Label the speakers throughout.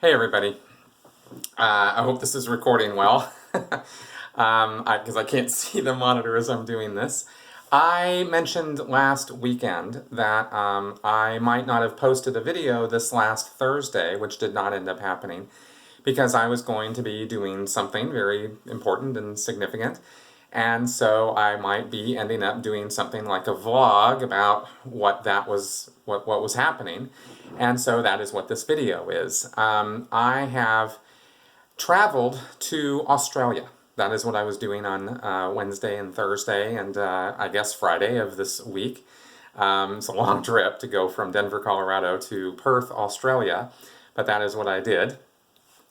Speaker 1: Hey everybody. I hope this is recording well, because I can't see the monitor as I'm doing this. I mentioned last weekend that I might not have posted a video this last Thursday, which did not end up happening, because I was going to be doing something very important and significant. And so I might be ending up doing something like a vlog about what was happening. And so that is what this video is. I have traveled to Australia. That is what I was doing on Wednesday and Thursday and I guess Friday of this week. It's a long trip to go from Denver, Colorado to Perth, Australia, but that is what I did,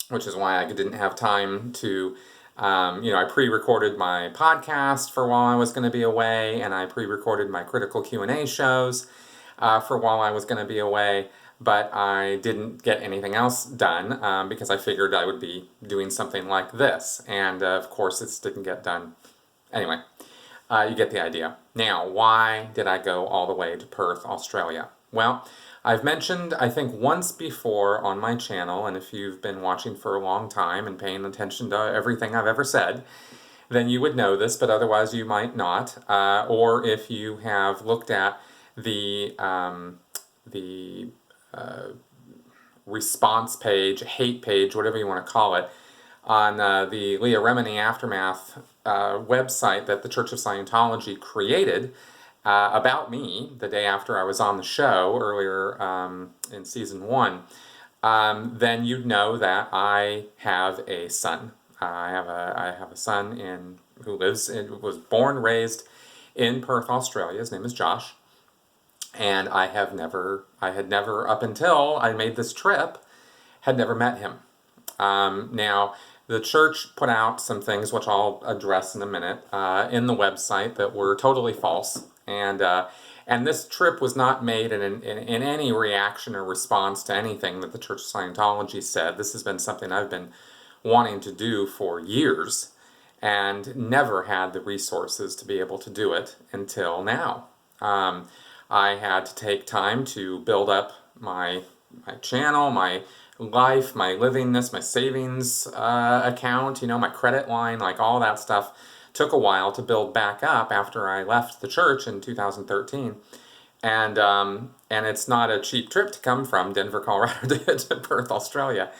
Speaker 1: which is why I didn't have time to, I pre-recorded my podcast for while I was going to be away, and I pre-recorded my critical Q&A shows for while I was going to be away, but I didn't get anything else done because I figured I would be doing something like this, and of course it didn't get done. Anyway, you get the idea. Now, why did I go all the way to Perth, Australia? Well, I've mentioned, I think, once before on my channel, and if you've been watching for a long time and paying attention to everything I've ever said, then you would know this, but otherwise you might not. Or if you have looked at the response page, hate page, whatever you want to call it, on the Leah Remini Aftermath website that the Church of Scientology created, about me the day after I was on the show earlier in season 1, then you'd know that I have a son. I have a son who was born, raised in Perth, Australia. His name is Josh, and I had never up until I made this trip, had never met him. Now, the church put out some things, which I'll address in a minute, in the website that were totally false. And this trip was not made in any reaction or response to anything that the Church of Scientology said. This has been something I've been wanting to do for years and never had the resources to be able to do it until now. I had to take time to build up my channel, my life, my livingness, my savings account, my credit line, like all that stuff took a while to build back up after I left the church in 2013. And it's not a cheap trip to come from Denver, Colorado to Perth, Australia,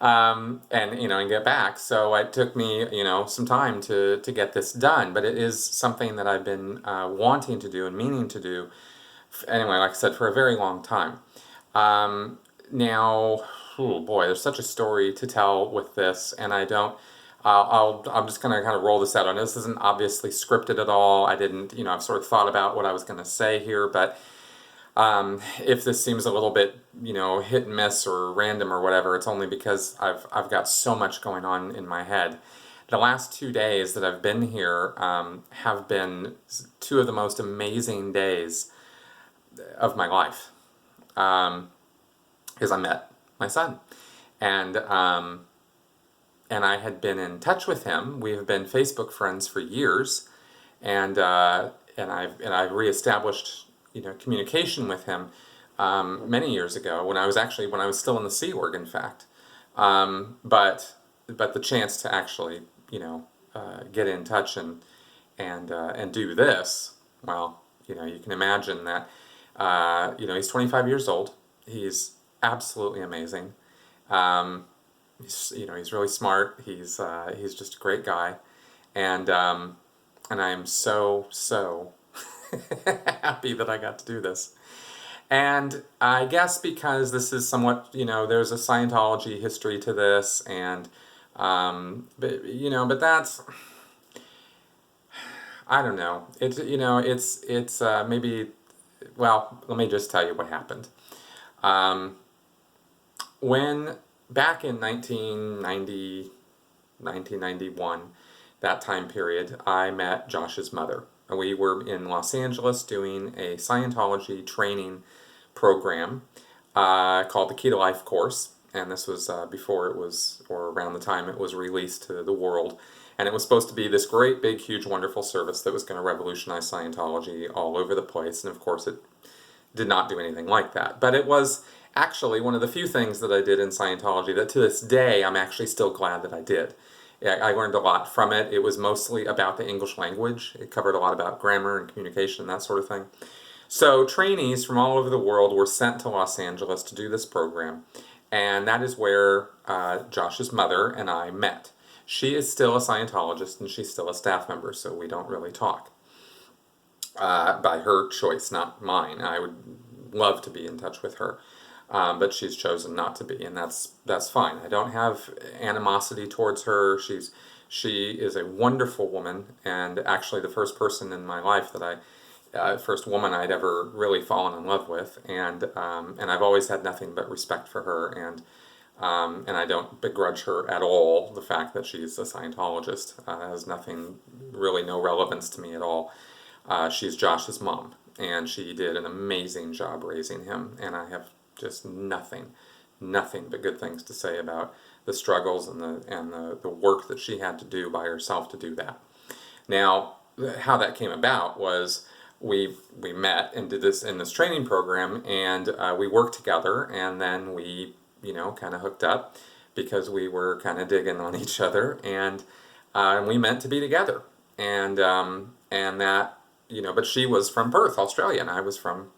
Speaker 1: and get back. So it took me, some time to get this done. But it is something that I've been wanting to do and meaning to do, anyway, like I said, for a very long time. Now, oh boy, there's such a story to tell with this, and I don't. I'm just going to kind of roll this out. I know this isn't obviously scripted at all. I didn't, I've sort of thought about what I was going to say here, but if this seems a little bit, hit and miss or random or whatever, it's only because I've got so much going on in my head. The last 2 days that I've been here have been 2 of the most amazing days of my life, because I met my son, and I had been in touch with him. We have been Facebook friends for years, and I've reestablished communication with him many years ago when I was still in the Sea Org, in fact. But the chance to actually get in touch and do this, well, you can imagine that he's 25 years old. He's absolutely amazing. He's really smart. He's just a great guy, and I am so happy that I got to do this. And I guess because this is somewhat, there's a Scientology history to this, and but that's, I don't know. It's maybe, well, let me just tell you what happened. When back in 1991, that time period, I met Josh's mother. We were in Los Angeles doing a Scientology training program called the Key to Life course, and this was before it was, or around the time it was released to the world. And it was supposed to be this great, big, huge, wonderful service that was going to revolutionize Scientology all over the place, and of course it did not do anything like that. But it was actually one of the few things that I did in Scientology that to this day I'm actually still glad that I did. Yeah, I learned a lot from it. It was mostly about the English language. It covered a lot about grammar and communication, that sort of thing. So trainees from all over the world were sent to Los Angeles to do this program, and that is where Josh's mother and I met. She is still a Scientologist and she's still a staff member, so we don't really talk. By her choice, not mine. I would love to be in touch with her, but she's chosen not to be, and that's fine. I don't have animosity towards her. She is a wonderful woman, and actually the first person in my life that first woman I'd ever really fallen in love with, and I've always had nothing but respect for her, and I don't begrudge her at all the fact that she's a Scientologist. Has nothing, really no relevance to me at all. She's Josh's mom, and she did an amazing job raising him, and I have just nothing but good things to say about the struggles and the work that she had to do by herself to do that. Now, how that came about was we met and did this in this training program, and we worked together, and then we kind of hooked up because we were kind of digging on each other, and we meant to be together, and that but she was from Perth, Australia, and I was from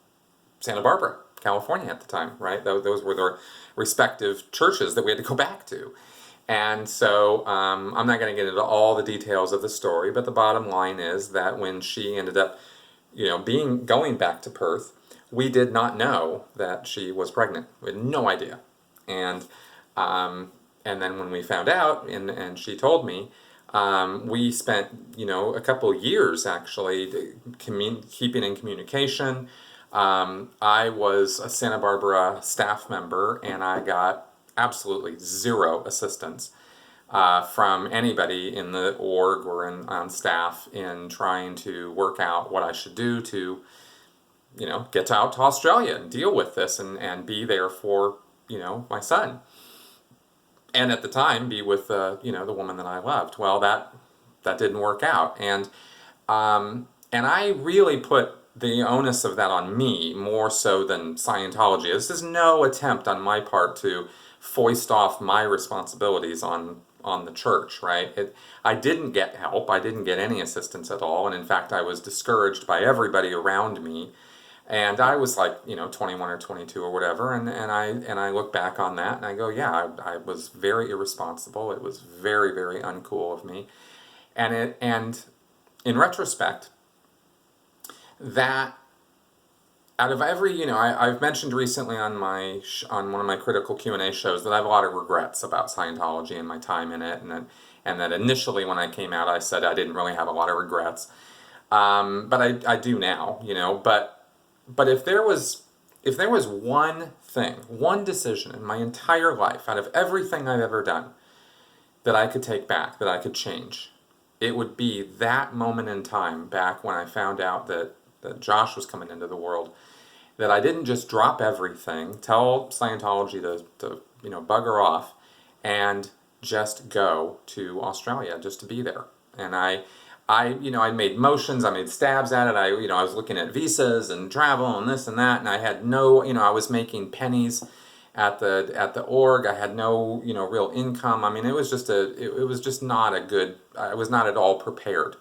Speaker 1: Santa Barbara, California at the time, right? Those were the respective churches that we had to go back to. And so I'm not going to get into all the details of the story, but the bottom line is that when she ended up, going back to Perth, we did not know that she was pregnant. We had no idea. And then when we found out, and she told me, we spent, a couple years actually keeping in communication. I was a Santa Barbara staff member, and I got absolutely zero assistance from anybody in the org or on staff in trying to work out what I should do to, get out to Australia and deal with this and be there for, my son. And at the time, be with the woman that I loved. Well, that didn't work out, and I really put the onus of that on me more so than Scientology. This is no attempt on my part to foist off my responsibilities on the church, right? I didn't get help. I didn't get any assistance at all, and in fact, I was discouraged by everybody around me. And I was like, 21 or 22 or whatever, and I look back on that and I go, yeah, I was very irresponsible. It was very, very uncool of me, and in retrospect, that out of every, I've mentioned recently on on one of my critical Q&A shows that I have a lot of regrets about Scientology and my time in it, and that initially when I came out, I said I didn't really have a lot of regrets, but I do now, But if there was one decision in my entire life, out of everything I've ever done, that I could take back, that I could change, it would be that moment in time back when I found out that Josh was coming into the world, that I didn't just drop everything, tell Scientology to bugger off, and just go to Australia, just to be there. And I made motions, I made stabs at it. I was looking at visas and travel and this and that, and I had no, I was making pennies at the org. I had no, real income. I mean, it was just not a good. I was not at all prepared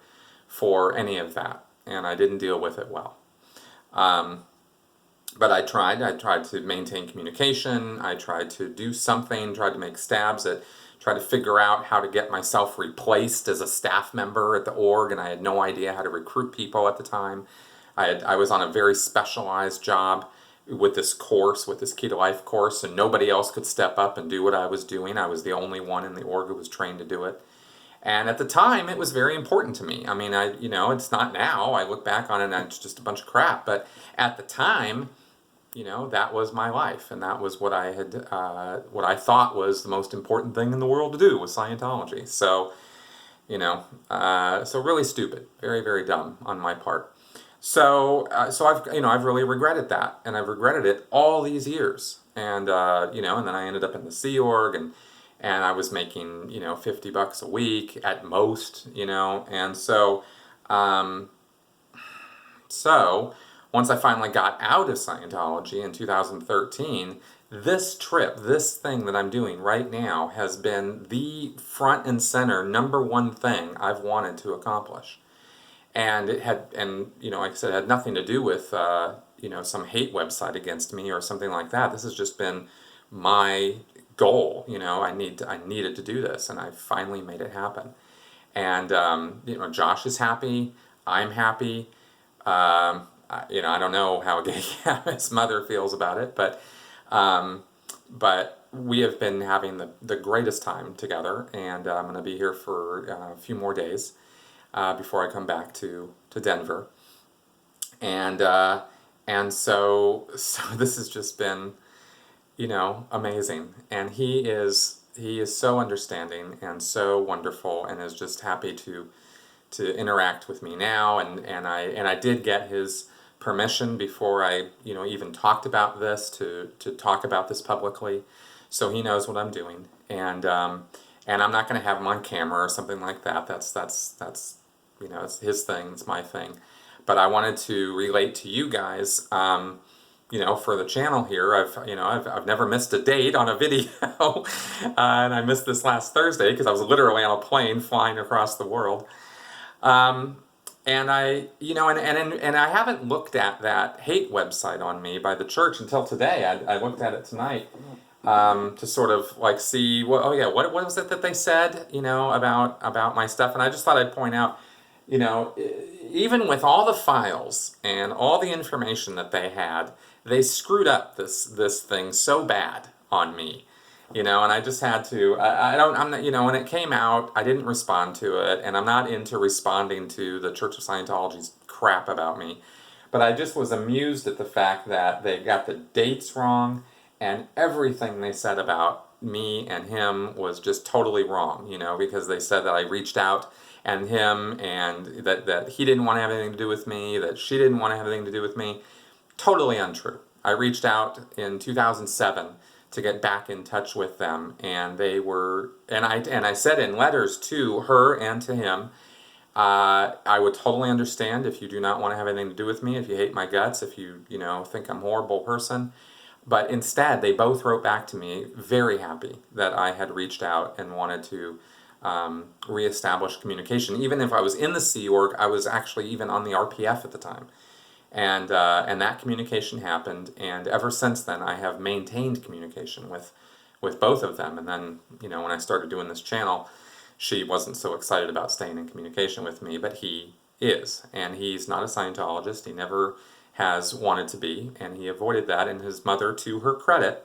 Speaker 1: for any of that, and I didn't deal with it well. But I tried to maintain communication. I tried to do something. Tried to make stabs at. Try to figure out how to get myself replaced as a staff member at the org, and I had no idea how to recruit people at the time. I was on a very specialized job with this Key to Life course, and nobody else could step up and do what I was doing. I was the only one in the org who was trained to do it. And at the time, it was very important to me. I mean, it's not now. I look back on it and it's just a bunch of crap. But at the time, that was my life, and that was what I had, what I thought was the most important thing in the world to do was Scientology. So, so really stupid, very, very dumb on my part. So I've really regretted that, and I've regretted it all these years. And and then I ended up in the Sea Org, and I was making $50 a week at most, and so. So once I finally got out of Scientology in 2013, this trip, this thing that I'm doing right now has been the front and center number one thing I've wanted to accomplish. And it had, and like I said, it had nothing to do with some hate website against me or something like that. This has just been my goal. I needed to do this, and I finally made it happen. And Josh is happy. I'm happy. I don't know how his mother feels about it, but we have been having the greatest time together, and I'm going to be here for a few more days before I come back to Denver, and so this has just been amazing, and he is so understanding and so wonderful, and is just happy to interact with me now, and I did get his permission before I even talked about this to talk about this publicly, so he knows what I'm doing, and I'm not going to have him on camera or something like that. That's it's his thing, it's my thing, but I wanted to relate to you guys. For the channel here, I've never missed a date on a video, and I missed this last Thursday because I was literally on a plane flying across the world. And I haven't looked at that hate website on me by the church until today. I looked at it tonight to sort of like see what was it that they said about my stuff, and I just thought I'd point out, even with all the files and all the information that they had, they screwed up this thing so bad on me. And I just had to, I'm not, when it came out, I didn't respond to it, and I'm not into responding to the Church of Scientology's crap about me, but I just was amused at the fact that they got the dates wrong, and everything they said about me and him was just totally wrong, because they said that I reached out and him, and that he didn't want to have anything to do with me, that she didn't want to have anything to do with me. Totally untrue. I reached out in 2007 to get back in touch with them, and they were, and I said in letters to her and to him, I would totally understand if you do not want to have anything to do with me, if you hate my guts, if you think I'm a horrible person. But instead, they both wrote back to me very happy that I had reached out and wanted to reestablish communication. Even if I was in the Sea Org, I was actually even on the RPF at the time. And that communication happened, and ever since then I have maintained communication with both of them. And then, when I started doing this channel, she wasn't so excited about staying in communication with me, but he is, and he's not a Scientologist. He never has wanted to be, and he avoided that, and his mother, to her credit,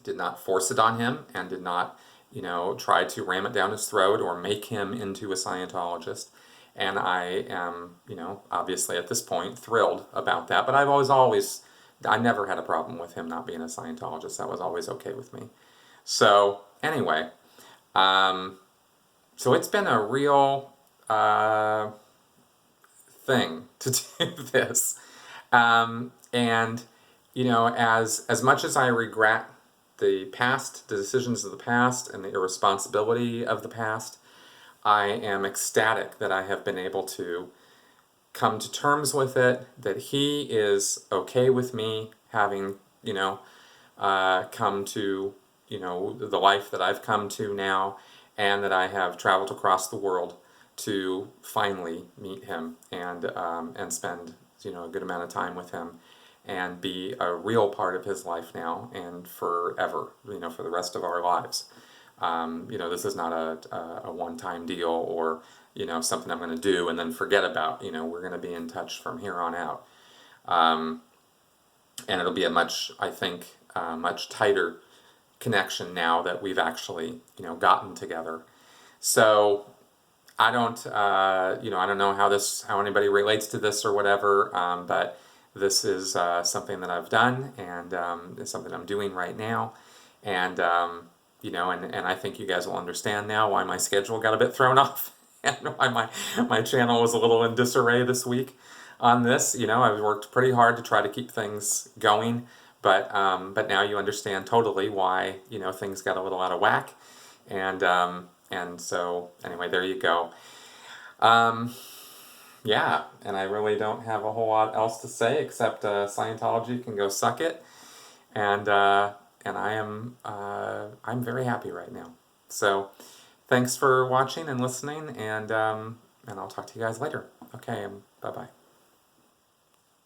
Speaker 1: did not force it on him, and did not, try to ram it down his throat or make him into a Scientologist. And I am, obviously at this point thrilled about that. But I never had a problem with him not being a Scientologist. That was always okay with me. So anyway, so it's been a real thing to do this. And, as much as I regret the past, the decisions of the past, and the irresponsibility of the past, I am ecstatic that I have been able to come to terms with it, that he is okay with me having, come to, the life that I've come to now, and that I have traveled across the world to finally meet him and spend, a good amount of time with him and be a real part of his life now and forever, for the rest of our lives. This is not a one-time deal or, something I'm going to do and then forget about. We're going to be in touch from here on out. And it'll be a much tighter connection now that we've actually, gotten together. So I don't know how anybody relates to this or whatever, but this is something that I've done, and it's something I'm doing right now. And, and I think you guys will understand now why my schedule got a bit thrown off and why my channel was a little in disarray this week on this. I've worked pretty hard to try to keep things going, but now you understand totally why, things got a little out of whack. And so anyway, there you go. Yeah, and I really don't have a whole lot else to say except Scientology can go suck it. and I'm very happy right now. So thanks for watching and listening, and I'll talk to you guys later. Okay, bye bye.